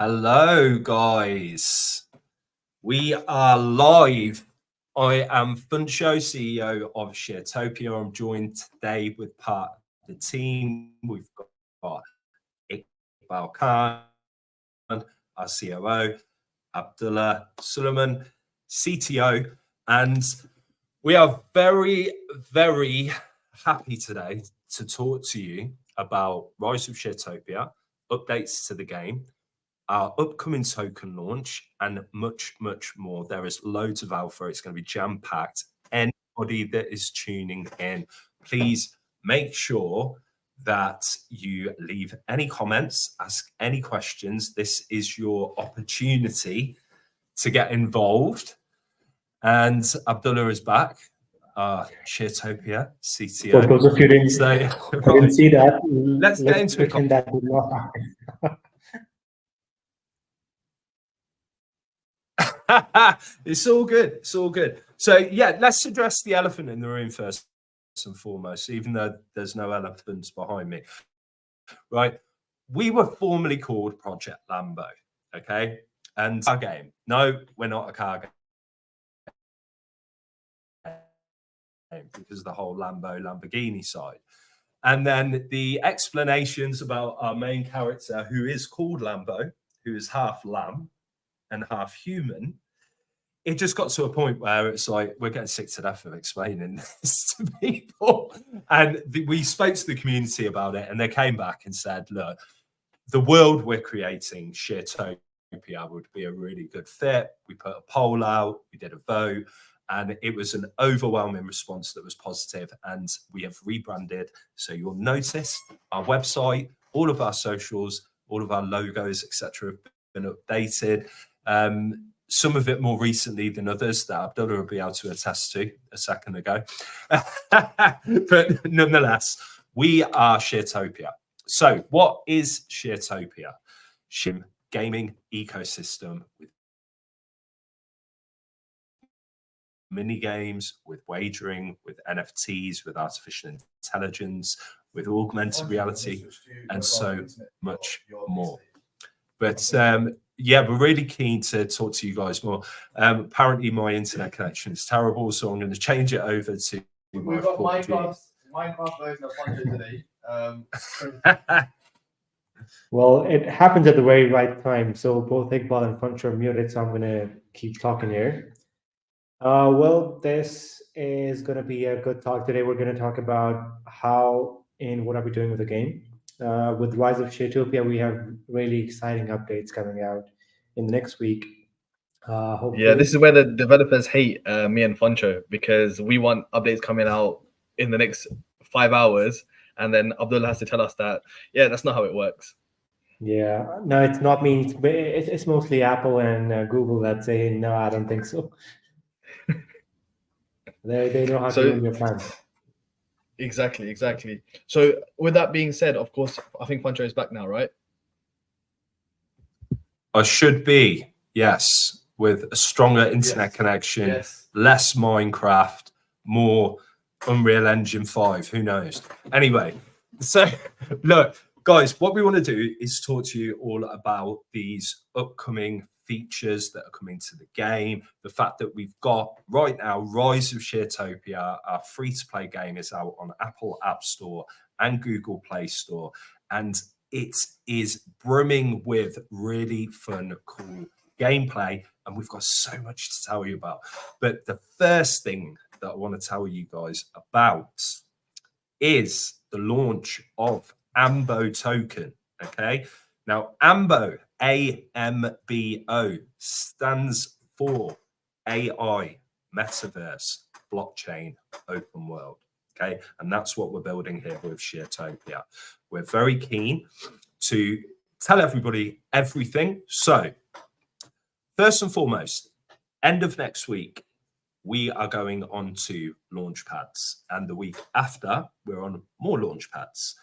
Hello, guys. We are live. I am Funcho, CEO of Sheertopia. I'm joined today with part of the team. We've got Iqbal Khan, our COO, Abdullah Suleiman, CTO, and we are very, very happy today to talk to you about Rise of Sheertopia, updates to the game, our upcoming token launch, and much, much more. There is loads of alpha. It's going to be jam-packed. Anybody that is tuning in, please make sure that you leave any comments, ask any questions. This is your opportunity to get involved. And Abdullah is back, Sheertopia CTO. For those of you who didn't see that, let's get into it. That did not happen. It's all good. It's all good. So yeah, let's address the elephant in the room first and foremost, even though there's no elephants behind me. Right? We were formerly called Project Lambo. Okay. And our game. No, we're not a car game because of the whole Lamborghini side. And then the explanations about our main character, who is called Lambo, who is half lamb and half human, it just got to a point where it's like, we're getting sick to death of explaining this to people. And we spoke to the community about it, and they came back and said, look, the world we're creating, Sheertopia, would be a really good fit. We put a poll out, we did a vote, and it was an overwhelming response that was positive. And we have rebranded. So you'll notice our website, all of our socials, all of our logos, etc., have been updated. Some of it more recently than others that Abdullah will be able to attest to a second ago. But nonetheless, we are Sheertopia. So what is Sheertopia? Gaming ecosystem with mini games, with wagering, with NFTs, with artificial intelligence, with augmented reality, and so much more. But yeah, we're really keen to talk to you guys more. Apparently, my internet connection is terrible, so I'm going to change it over to. We've got Minecraft version of Funcho today. Well, it happens at the very right time. So both Iqbal and Funcho are muted, so I'm going to keep talking here. Well, this is going to be a good talk today. We're going to talk about how and what are we doing with the game. With Rise of Sheertopia, we have really exciting updates coming out in the next week. Yeah, this is where the developers hate me and Funcho, because we want updates coming out in the next 5 hours, and then Abdullah has to tell us that, yeah, that's not how it works. Yeah, no, it's not me. It's mostly Apple and Google that say, no, I don't think so. They know how to ruin your plan. Exactly. So with that being said, of course, I think Funcho is back now, right? I should be, yes, with a stronger internet connection, less Minecraft, more Unreal Engine 5, who knows? Anyway, so look, guys, what we want to do is talk to you all about these upcoming features that are coming to the game. The fact that we've got right now Rise of Sheertopia, our free-to-play game, is out on Apple App Store and Google Play Store, and it is brimming with really fun, cool gameplay, and we've got so much to tell you about. But the first thing that I want to tell you guys about is the launch of AMBO token. Okay, now AMBO, AMBO, stands for AI, Metaverse, Blockchain, Open World. Okay, and that's what we're building here with Sheertopia. We're very keen to tell everybody everything. So first and foremost, end of next week, we are going on to launch pads, and the week after we're on more launch pads,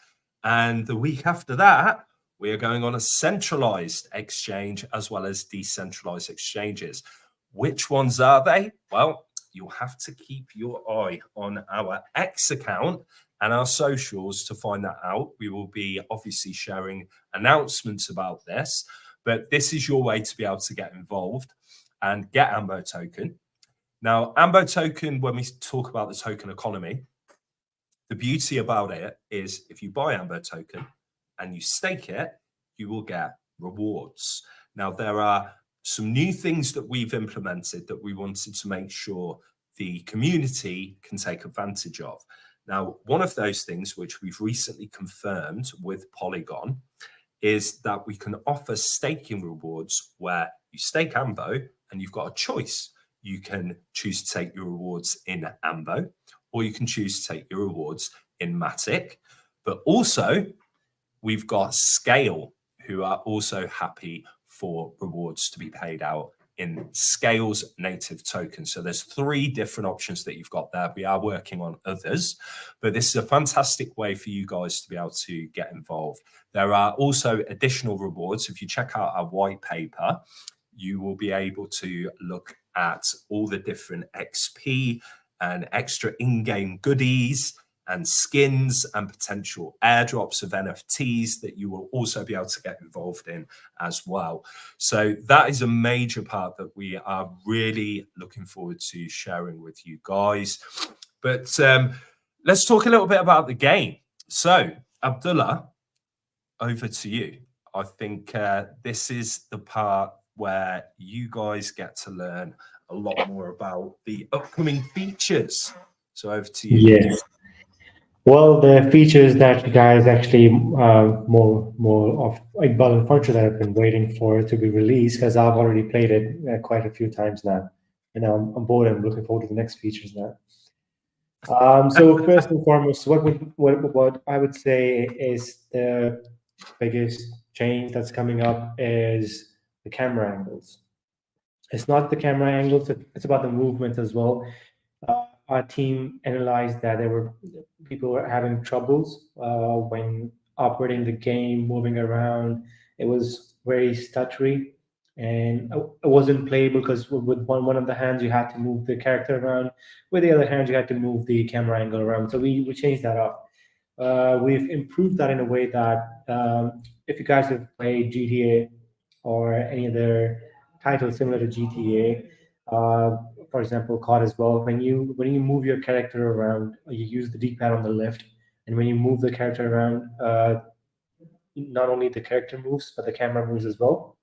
and the week after that we are going on a centralized exchange as well as decentralized exchanges. Which ones are they? Well, you'll have to keep your eye on our X account and our socials to find that out. We will be obviously sharing announcements about this, But this is your way to be able to get involved and get Ambo token. Now, Ambo token, when we talk about the token economy, the beauty about it is if you buy Ambo token and you stake it, you will get rewards. Now, there are some new things that we've implemented that we wanted to make sure the community can take advantage of. Now, one of those things which we've recently confirmed with Polygon is that we can offer staking rewards where you stake Ambo and you've got a choice. You can choose to take your rewards in Ambo, or you can choose to take your rewards in Matic. But also, we've got Scale, who are also happy for rewards to be paid out in Scale's native token. So there's 3 different options that you've got there. We are working on others, but this is a fantastic way for you guys to be able to get involved. There are also additional rewards. If you check out our white paper, you will be able to look at all the different XP and extra in-game goodies and skins and potential airdrops of NFTs that you will also be able to get involved in as well. So that is a major part that we are really looking forward to sharing with you guys. But let's talk a little bit about the game. So Abdullah, over to you. I think this is the part where you guys get to learn a lot more about the upcoming features. So over to you. Yes. Well, the features that you guys actually more of Iqbal and Farcha that I've been waiting for to be released, because I've already played it quite a few times now, and I'm bored and looking forward to the next features now. So first and foremost, what I would say is the biggest change that's coming up is the camera angles. It's not the camera angles; it's about the movement as well. Our team analyzed that people were having troubles when operating the game, moving around. It was very stuttery, and it wasn't playable because with one of the hands you had to move the character around. With the other hand, you had to move the camera angle around. So we changed that up. We've improved that in a way that if you guys have played GTA or any other title similar to GTA, for example, COD as well, when you move your character around, you use the D-pad on the left, and when you move the character around, not only the character moves, but the camera moves as well.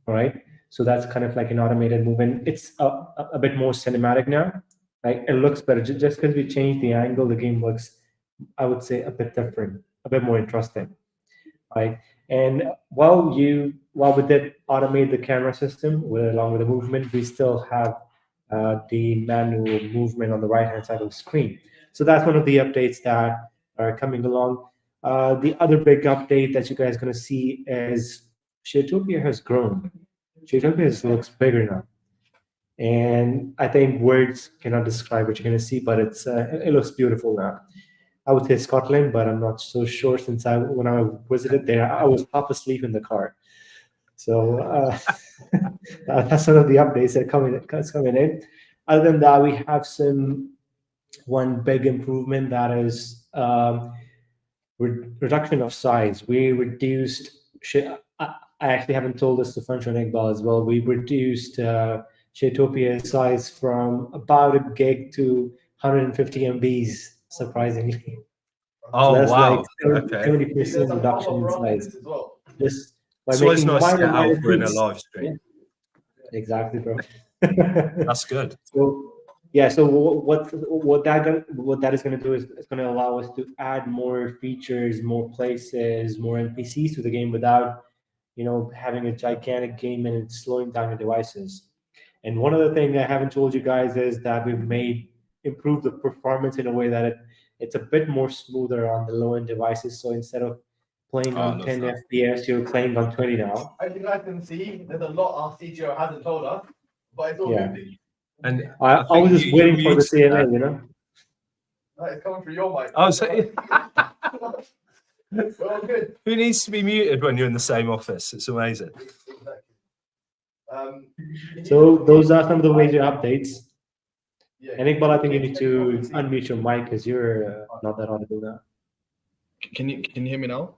All right, so that's kind of like an automated movement. It's a bit more cinematic now. Like it looks better. Just because we changed the angle, the game looks, I would say, a bit different, a bit more interesting. Right, and while we did automate the camera system along with the movement, we still have the manual movement on the right-hand side of the screen. So that's one of the updates that are coming along. The other big update that you guys are going to see is Sheertopia has grown. Sheertopia looks bigger now. And I think words cannot describe what you're going to see, but it looks beautiful now. I would say Scotland, but I'm not so sure since when I visited there, I was half asleep in the car. So that's one of the updates that are coming in. Other than that, we have one big improvement that is reduction of size. We reduced. I actually haven't told this to Function Iqbal as well. We reduced Sheertopia's size from about a gig to 150 MBs, surprisingly. Oh, so that's wow. like 70% reduction in size. Just by it's always making nice to get minor alpha in a tweaks. live stream. Yeah. Exactly, bro. That's good. So yeah, so what that is going to do is it's going to allow us to add more features, more places, more NPCs to the game without having a gigantic game and it's slowing down your devices. And one other thing I haven't told you guys is that we've improved the performance in a way that it's a bit more smoother on the low-end devices. So instead of playing on 10 FPS, you're playing on 20 now. As you guys can see, there's a lot our CTO hasn't told us, but it's all good. And I was just waiting for the CMA, It's coming through your mic. Oh, so We're all good. Who needs to be muted when you're in the same office? It's amazing. Exactly. So those are some of the major updates. Yeah. And Iqbal, I think you need to unmute your mic because you're not that audible now. Can you hear me now?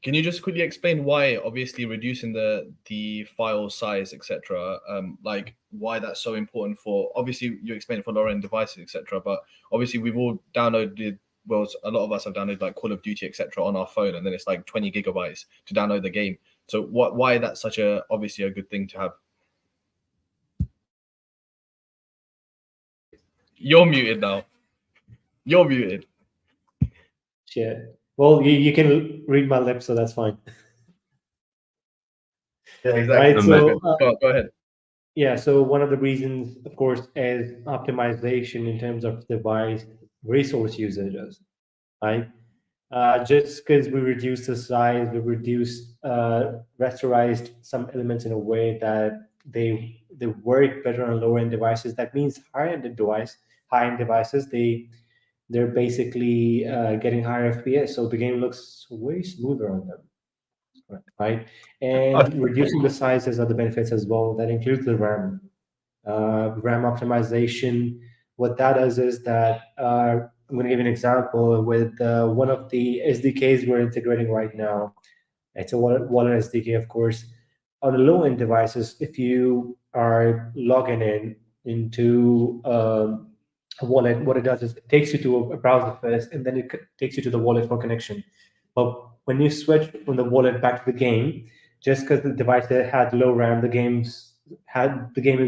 Can you just quickly explain why, obviously, reducing the file size, etc., like why that's so important for? Obviously, you explained it for lower end devices, etc. But obviously, we've all downloaded. Well, a lot of us have downloaded like Call of Duty, etc., on our phone, and then it's like 20 gigabytes to download the game. So, why that's such a obviously a good thing to have? You're muted now. You're muted. Shit. Well, you can read my lips, so that's fine. Yeah, exactly. Right, so, go ahead. Yeah, so one of the reasons, of course, is optimization in terms of device resource usages, right? Just because we reduce the size, we rasterized some elements in a way that they work better on lower end devices. That means high end devices, they're basically getting higher FPS, so the game looks way smoother on them, right? And reducing the size has other benefits as well. That includes the RAM. RAM optimization. What that does is that I'm going to give you an example with one of the SDKs we're integrating right now. It's a wallet SDK, of course. On the low end devices, if you are logging into a wallet, what it does is it takes you to a browser first, and then it takes you to the wallet for connection. But when you switch from the wallet back to the game, just because the device had low RAM, the game is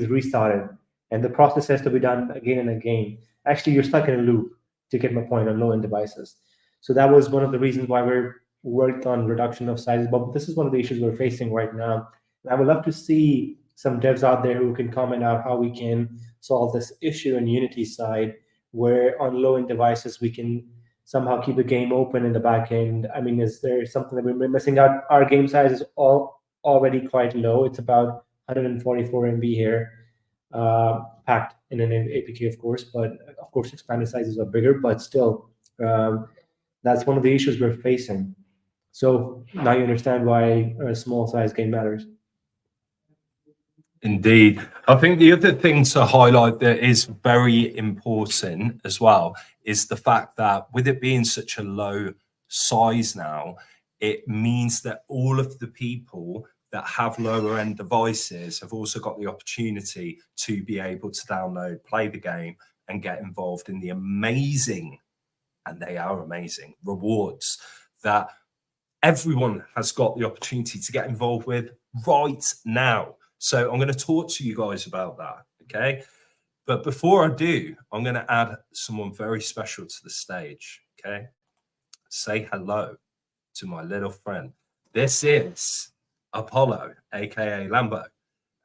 restarted, and the process has to be done again and again. Actually, you're stuck in a loop, to get my point, on low-end devices. So that was one of the reasons why we're worked on reduction of sizes. But this is one of the issues we're facing right now. And I would love to see some devs out there who can comment out how we can solve this issue on Unity side, where on low-end devices we can somehow keep the game open in the back end. I mean, is there something that we're missing out? Our game size is already quite low. It's about 144 MB here, packed in an APK, of course, but of course expanded sizes are bigger, but still, that's one of the issues we're facing. So now you understand why a small size game matters. Indeed. I think the other thing to highlight that is very important as well is the fact that with it being such a low size now, it means that all of the people that have lower end devices have also got the opportunity to be able to download, play the game, and get involved in the amazing, and they are amazing, rewards that everyone has got the opportunity to get involved with right now. So I'm going to talk to you guys about that, okay? But before I do, I'm going to add someone very special to the stage, okay? Say hello to my little friend. This is Apollo, aka Lambo.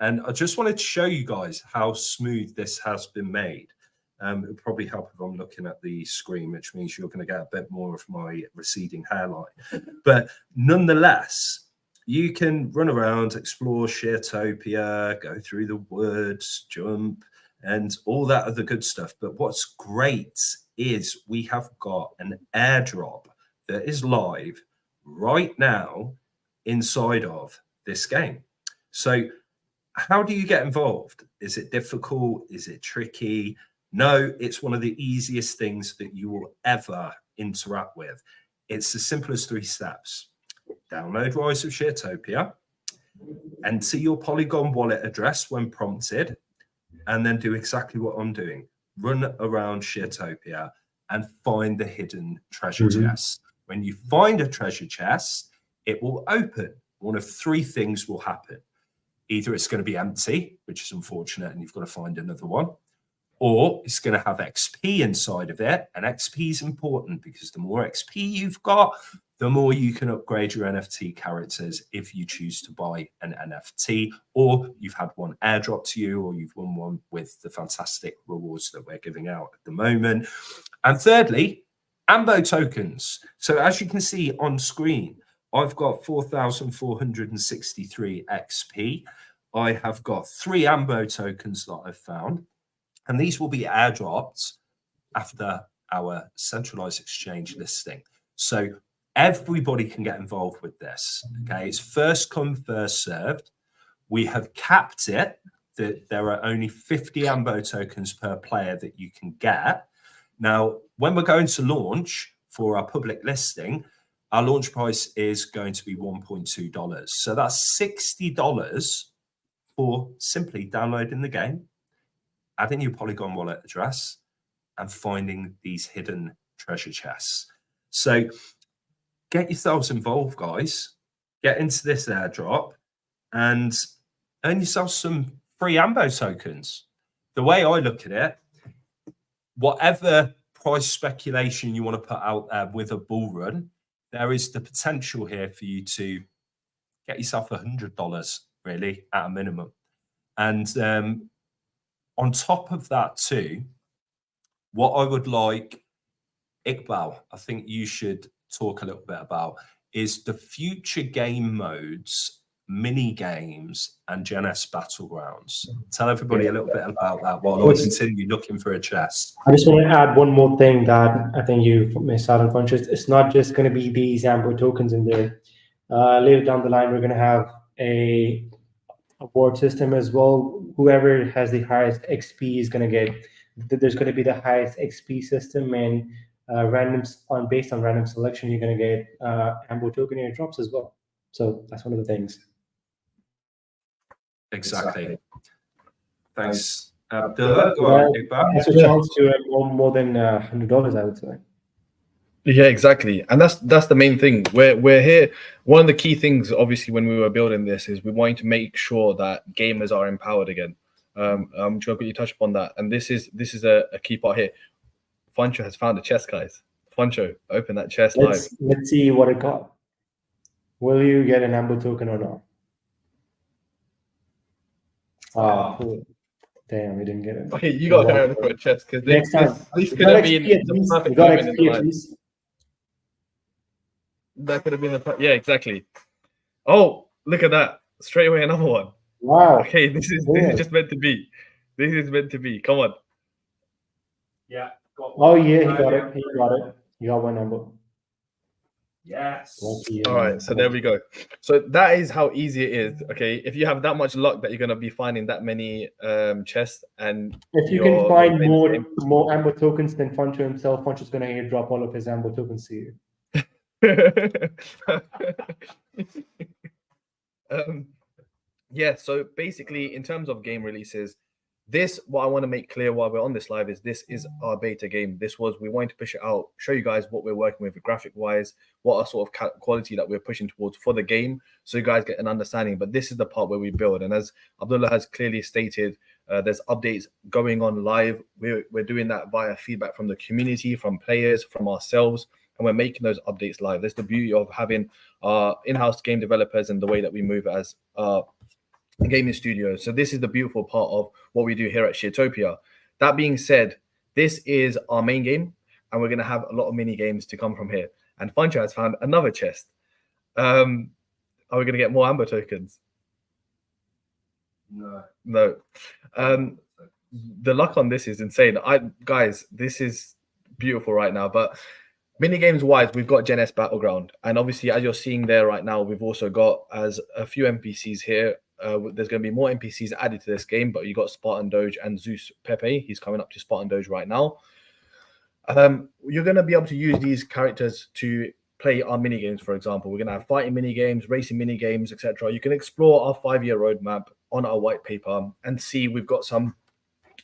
And I just wanted to show you guys how smooth this has been made. It'll probably help if I'm looking at the screen, which means you're going to get a bit more of my receding hairline. But nonetheless, you can run around, explore Sheertopia, go through the woods, jump, and all that other good stuff. But what's great is we have got an airdrop that is live right now inside of this game. So how do you get involved? Is it difficult? Is it tricky? No, it's one of the easiest things that you will ever interact with. It's as simple as 3 steps. Download Rise of Sheertopia, enter your Polygon wallet address when prompted, and then do exactly what I'm doing. Run around Sheertopia and find the hidden treasure chest. When you find a treasure chest, it will open. One of 3 things will happen. Either it's going to be empty, which is unfortunate, and you've got to find another one, or it's going to have XP inside of it. And XP is important because the more XP you've got, the more you can upgrade your NFT characters if you choose to buy an NFT, or you've had one airdrop to you, or you've won one with the fantastic rewards that we're giving out at the moment. And thirdly, AMBO tokens. So as you can see on screen, I've got 4,463 XP. I have got 3 AMBO tokens that I've found, and these will be airdropped after our centralized exchange listing. So everybody can get involved with this. Okay, it's first come, first served. We have capped it that there are only 50 AMBO tokens per player that you can get. Now, when we're going to launch for our public listing, our launch price is going to be $1.2. So that's $60 for simply downloading the game, adding your Polygon wallet address, and finding these hidden treasure chests. So get yourselves involved, guys. Get into this airdrop and earn yourself some free Ambo tokens. The way I look at it, whatever price speculation you want to put out there with a bull run, there is the potential here for you to get yourself $100, really, at a minimum. And on top of that too, what I would like, Iqbal, I think you should talk a little bit about, is the future game modes, mini games, and Gen S Battlegrounds. Tell everybody a little bit about that while I continue looking for a chest. I just want to add one more thing that I think you missed out on, Funchess. It's not just going to be these Amber tokens in there. Later down the line, we're going to have a award system as well. Whoever has the highest XP is going to get. There's going to be the highest XP system, and based on random selection, you're going to get Amber token airdrops as well. So that's one of the things. Exactly. Thanks. Abdullah, go on, Iqbal. That's a chance to earn more than $100, I would say. Yeah, exactly, and that's the main thing. We're here. One of the key things, obviously, when we were building this, is we wanted to make sure that gamers are empowered again. I'm just going to touch upon that, and this is a key part here. Funcho has found a chest, guys. Funcho, open that chest live. Let's see what it got. Will you get an Amber token or not? Oh, cool. Damn, we didn't get it. Okay, you got to go for a chest because next time. This could have been the perfect moment in life. That could have been the exactly. Oh, look at that! Straight away, another one. Wow. Okay, this is just meant to be. This is meant to be. Come on. Yeah. Oh yeah, he got it. He got it. You got one number. Yes. All right, so there we go. So that is how easy it is. Okay, if you have that much luck that you're gonna be finding that many chests, and if you can find more Amber tokens than Funcho himself, Funcho's gonna airdrop all of his Amber tokens to you. Yeah, so basically in terms of game releases, what I want to make clear while we're on this live is this is our beta game. We wanted to push it out, show you guys what we're working with graphic wise, what our sort of quality that we're pushing towards for the game, so you guys get an understanding. But this is the part where we build, and as Abdullah has clearly stated, there's updates going on live. We're doing that via feedback from the community, from players, from ourselves, and we're making those updates live. That's the beauty of having our in-house game developers and the way that we move as gaming studio. So this is the beautiful part of what we do here at Sheertopia. That being said, this is our main game, and we're going to have a lot of mini games to come from here. And Funcho has found another chest. Are we going to get more Amber tokens? No. The luck on this is insane. Guys, this is beautiful right now. But mini games wise, we've got Gen S Battleground, and obviously, as you're seeing there right now, we've also got as a few NPCs here. There's going to be more NPCs added to this game, but you got Spartan Doge and Zeus Pepe. He's coming up to Spartan Doge right now. You're going to be able to use these characters to play our mini games. For example, we're going to have fighting mini games, racing mini games, etc. You can explore our 5-year roadmap on our white paper and see we've got some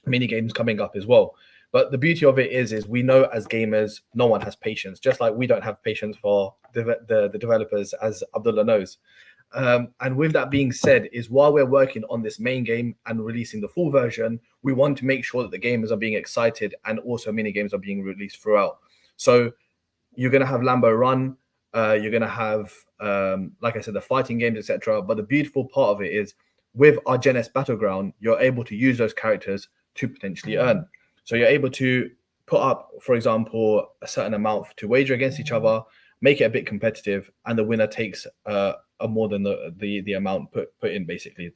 mini games coming up as well. But the beauty of it is we know as gamers, no one has patience. Just like we don't have patience for the developers, as Abdullah knows. And with that being said, is while we're working on this main game and releasing the full version, we want to make sure that the gamers are being excited and also mini games are being released throughout. So you're going to have Lambo Run, you're going to have, like I said, the fighting games, etc. But the beautiful part of it is with our Gen S Battleground, you're able to use those characters to potentially earn. So you're able to put up, for example, a certain amount to wager against each other, make it a bit competitive, and the winner takes more than the amount put in, basically.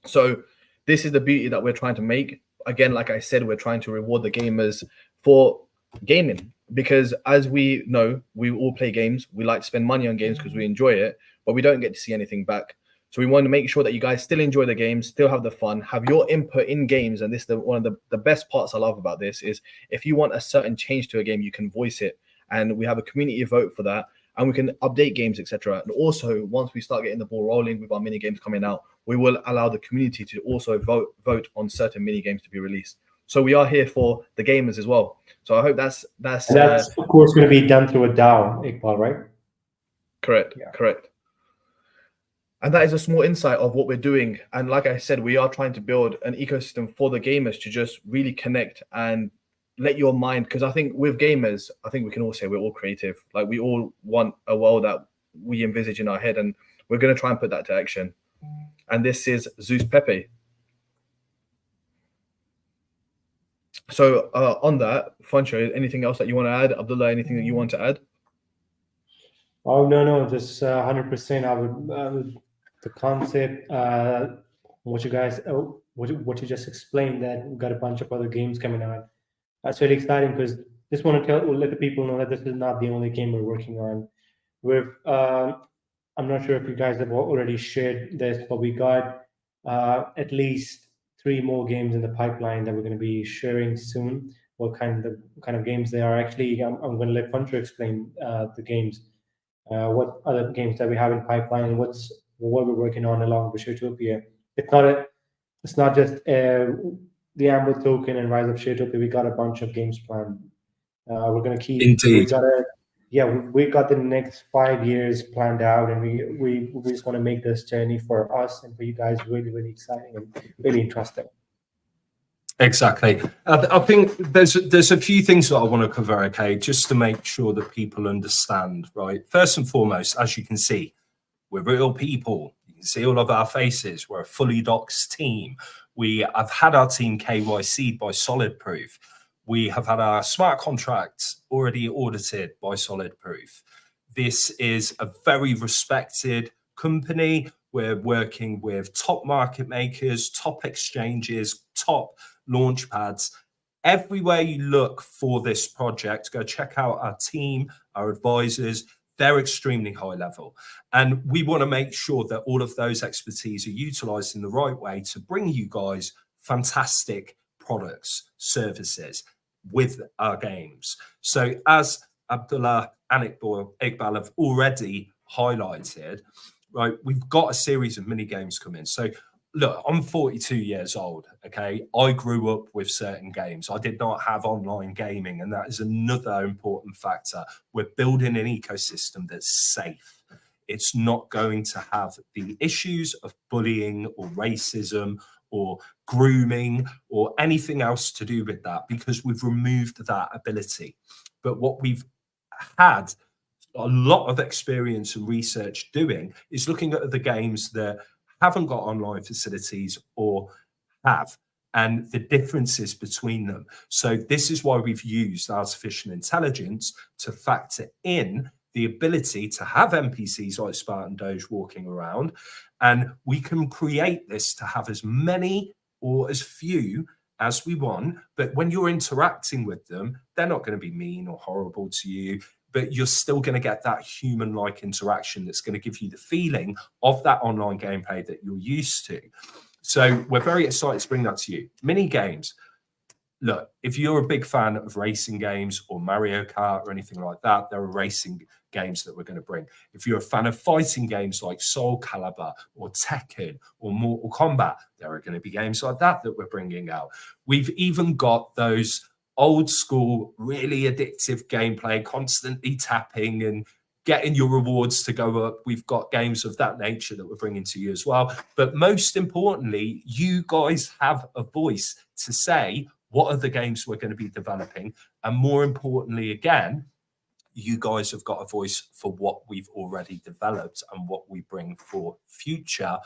So this is the beauty that we're trying to make. Again, like I said, we're trying to reward the gamers for gaming, because as we know, we all play games. We like to spend money on games because we enjoy it, but we don't get to see anything back. So we want to make sure that you guys still enjoy the games, still have the fun, have your input in games. And this is one of the best parts I love about this is if you want a certain change to a game, you can voice it. And we have a community vote for that. and we can update games, etc. And also, once we start getting the ball rolling with our mini games coming out, we will allow the community to also vote on certain mini games to be released. So we are here for the gamers as well. So I hope that's of course going to be done through a DAO, Iqbal, right? Correct. Yeah. Correct. And that is a small insight of what we're doing. And like I said, we are trying to build an ecosystem for the gamers to just really connect and let your mind, because I think with gamers, I think we can all say we're all creative. Like we all want a world that we envisage in our head, and we're going to try and put that to action. And this is Zeus Pepe. So on that, Funcho, anything else that you want to add? Abdullah, anything that you want to add? Oh, no, just 100%. I would the concept, what you just explained, that we've got a bunch of other games coming out. That's really exciting, because just want to let the people know that this is not the only game we're working on. I'm not sure if you guys have already shared this, but we got at least 3 more games in the pipeline that we're going to be sharing soon. What kind of games they are. Actually, I'm going to let Funcho explain the games. What other games that we have in pipeline, and what we're working on along with Sheertopia. It's not just the Amber Token and Rise of Sheertopia. We got a bunch of games planned. We're gonna keep. Indeed. We got the next 5 years planned out, and we just want to make this journey for us and for you guys really, really exciting and really interesting. Exactly. I think there's a few things that I want to cover, okay, just to make sure that people understand, right? First and foremost, as you can see, we're real people. You can see all of our faces. We're a fully doxed team. We have had our team KYC'd by Solid Proof. We have had our smart contracts already audited by Solid Proof. This is a very respected company. We're working with top market makers, top exchanges, top launch pads. Everywhere you look for this project, go check out our team, our advisors. They're extremely high level. And we want to make sure that all of those expertise are utilized in the right way to bring you guys fantastic products, services with our games. So as Abdullah and Iqbal have already highlighted, right, we've got a series of mini games coming. So look, I'm 42 years old, okay? I grew up with certain games. I did not have online gaming, and that is another important factor. We're building an ecosystem that's safe. It's not going to have the issues of bullying or racism or grooming or anything else to do with that, because we've removed that ability. But what we've had a lot of experience and research doing is looking at the games that haven't got online facilities or have, and the differences between them. So this is why we've used artificial intelligence to factor in the ability to have NPCs like Spartan Doge walking around, and we can create this to have as many or as few as we want. But when you're interacting with them, they're not going to be mean or horrible to you, but you're still going to get that human-like interaction that's going to give you the feeling of that online gameplay that you're used to. So we're very excited to bring that to you. Mini games. Look, if you're a big fan of racing games or Mario Kart or anything like that, there are racing games that we're going to bring. If you're a fan of fighting games like Soul Calibur or Tekken or Mortal Kombat, there are going to be games like that that we're bringing out. We've even got those old school, really addictive gameplay, constantly tapping and getting your rewards to go up. We've got games of that nature that we're bringing to you as well. But most importantly, you guys have a voice to say what are the games we're going to be developing. And more importantly, again, you guys have got a voice for what we've already developed and what we bring for future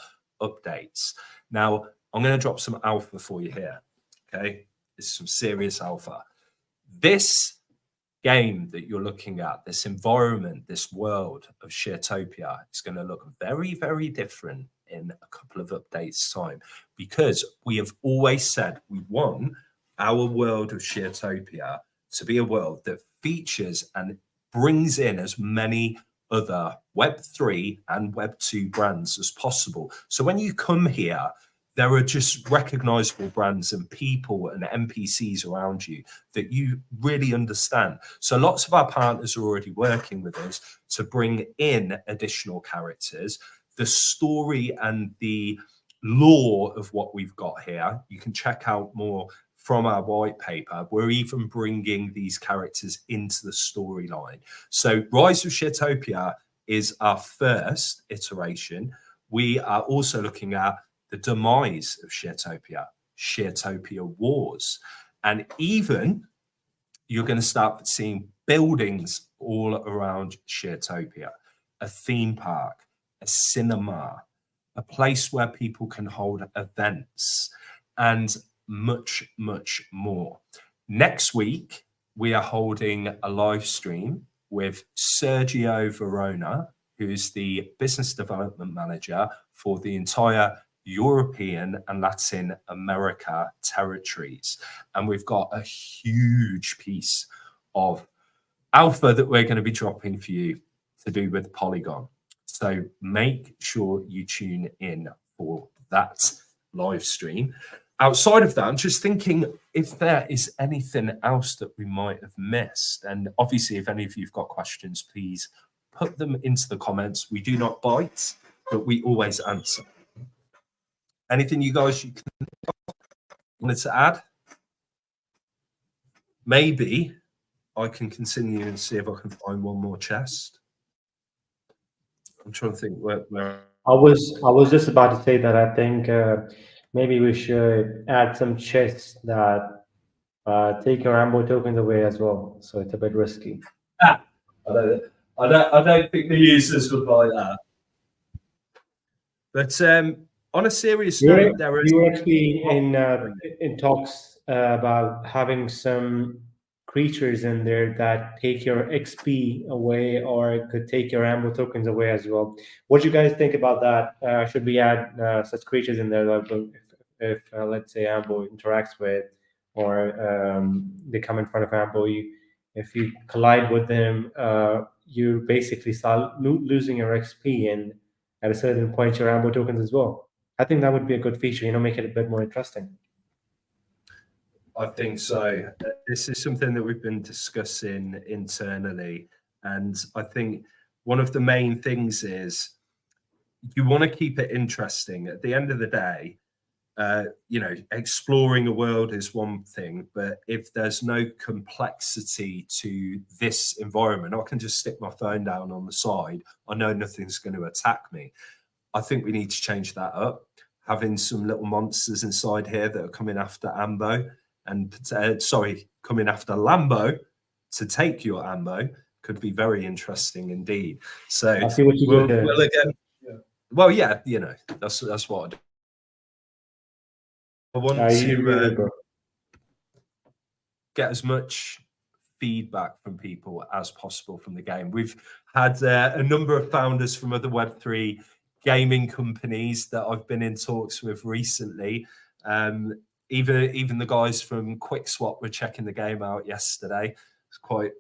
updates. Now, I'm going to drop some alpha for you here, okay? This is some serious alpha. This game that you're looking at, this environment, this world of Sheertopia, is going to look very, very different in a couple of updates' time, because we have always said we want our world of Sheertopia to be a world that features and brings in as many other Web3 and Web2 brands as possible. So when you come here, there are just recognizable brands and people and NPCs around you that you really understand. So lots of our partners are already working with us to bring in additional characters. The story and the lore of what we've got here, you can check out more from our white paper. We're even bringing these characters into the storyline. So Rise of Sheertopia is our first iteration. We are also looking at the demise of Sheertopia, Sheertopia Wars. And even you're going to start seeing buildings all around Sheertopia, a theme park, a cinema, a place where people can hold events, and much, much more. Next week, we are holding a live stream with Sergio Verona, who's the business development manager for the entire European and Latin America territories. And we've got a huge piece of alpha that we're going to be dropping for you to do with Polygon. So make sure you tune in for that live stream. Outside of that, I'm just thinking if there is anything else that we might have missed. And obviously, if any of you've got questions, please put them into the comments. We do not bite, but we always answer. Anything you guys wanted to add? Maybe I can continue and see if I can find one more chest. I'm trying to think where I was just about to say that I think maybe we should add some chests that take your ammo tokens away as well. So it's a bit risky. I don't think the users would buy that. But on a serious note, you were actually in talks about having some creatures in there that take your XP away or could take your ammo tokens away as well. What do you guys think about that? Should we add such creatures in there that if let's say ammo interacts with or they come in front of ammo, if you collide with them, you basically start losing your XP, and at a certain point your ammo tokens as well. I think that would be a good feature, make it a bit more interesting. I think so. This is something that we've been discussing internally. And I think one of the main things is you want to keep it interesting. At the end of the day, exploring a world is one thing, but if there's no complexity to this environment, I can just stick my phone down on the side. I know nothing's going to attack me. I think we need to change that up. Having some little monsters inside here that are coming after ammo and coming after Lambo to take your ammo could be very interesting indeed. So I see what you we'll again. Yeah. Well, yeah, that's what I do. I want to get as much feedback from people as possible from the game. We've had a number of founders from other Web3 gaming companies that I've been in talks with recently. Even the guys from QuickSwap were checking the game out yesterday. It's quite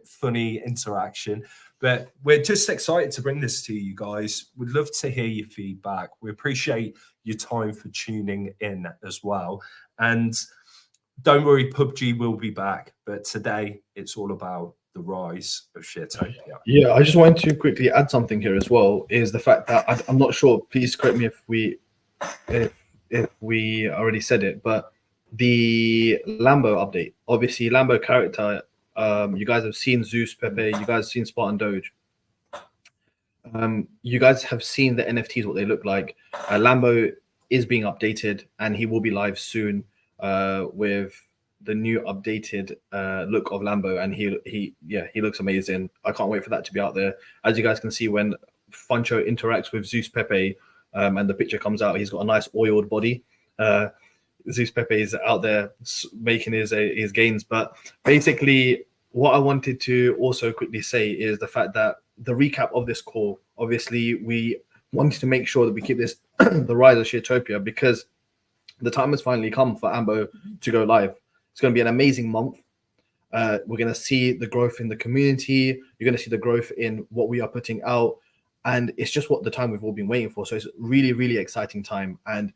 funny interaction. But we're just excited to bring this to you guys. We'd love to hear your feedback. We appreciate your time for tuning in as well. And don't worry, PUBG will be back. But today, it's all about the rise of Sheertopia. Yeah, I just wanted to quickly add something here as well, is the fact that I'm not sure, please correct me if we already said it, but the Lambo update, obviously Lambo character, you guys have seen Zeus, Pepe, you guys have seen Spartan Doge. You guys have seen the NFTs, what they look like. Lambo is being updated and he will be live soon with the new updated look of Lambo, and he looks amazing. I can't wait for that to be out there. As you guys can see, when Funcho interacts with Zeus Pepe and the picture comes out, he's got a nice oiled body. Zeus Pepe is out there making his gains. But basically, what I wanted to also quickly say is the fact that the recap of this call, obviously, we wanted to make sure that we keep this the Rise of Sheertopia, because the time has finally come for Ambo to go live. It's going to be an amazing month. We're going to see the growth in the community. You're going to see the growth in what we are putting out. And it's just what the time we've all been waiting for. So it's really, really exciting time. And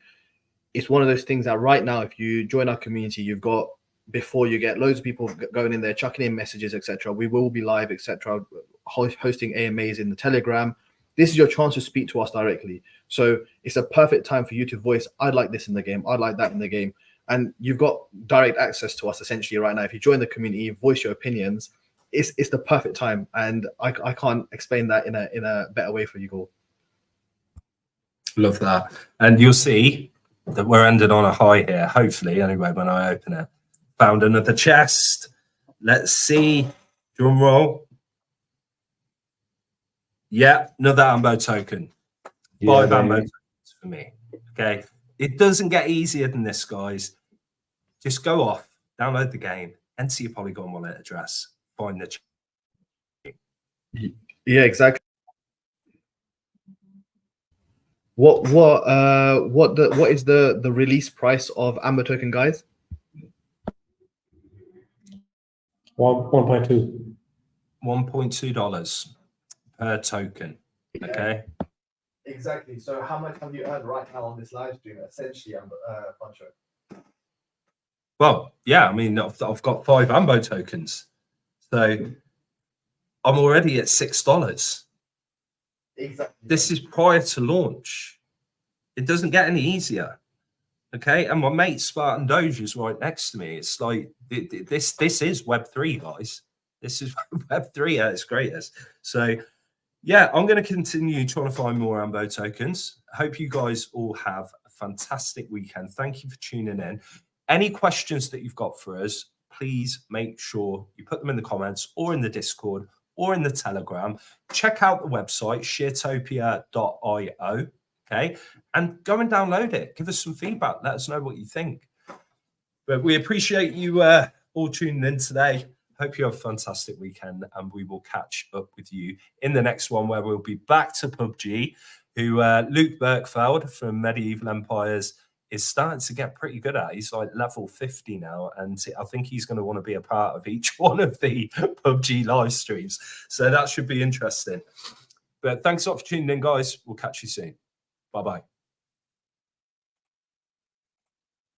it's one of those things that right now, if you join our community, you've got, before you get loads of people going in there, chucking in messages, etc. We will be live, etc. Hosting AMAs in the Telegram. This is your chance to speak to us directly. So it's a perfect time for you to voice, I'd like this in the game, I'd like that in the game. And you've got direct access to us essentially right now. If you join the community, voice your opinions, it's the perfect time. And I can't explain that in a better way for you all. Love that. And you'll see that we're ending on a high here, hopefully, anyway, when I open it. Found another chest. Let's see. Drum roll. Yeah, another Ambo token. 5 Ambo tokens for me. Okay. It doesn't get easier than this, guys. Just go off, download the game, enter your Polygon wallet address, find the. Yeah, exactly. What is the release price of Amber token, guys? 1.2. $1.2 per token. Okay. Exactly. So how much have you earned right now on this live stream? Essentially, Pancho. Well, yeah, I mean, I've got 5 Ambo tokens, so I'm already at $6. Exactly. This is prior to launch. It doesn't get any easier. Okay, and my mate Spartan Doge is right next to me. It's like this is Web3, guys. This is Web3 at its greatest. So yeah, I'm going to continue trying to find more Ambo tokens. Hope you guys all have a fantastic weekend. Thank you for tuning in. Any questions that you've got for us, please make sure you put them in the comments or in the Discord or in the Telegram. Check out the website, sheertopia.io, okay? And go and download it. Give us some feedback. Let us know what you think. But we appreciate you all tuning in today. Hope you have a fantastic weekend, and we will catch up with you in the next one, where we'll be back to PUBG, who Luke Berkfeld from Medieval Empires is starting to get pretty good at. He's like level 50 now, and I think he's going to want to be a part of each one of the PUBG live streams. So that should be interesting. But thanks a lot for tuning in, guys. We'll catch you soon. Bye-bye.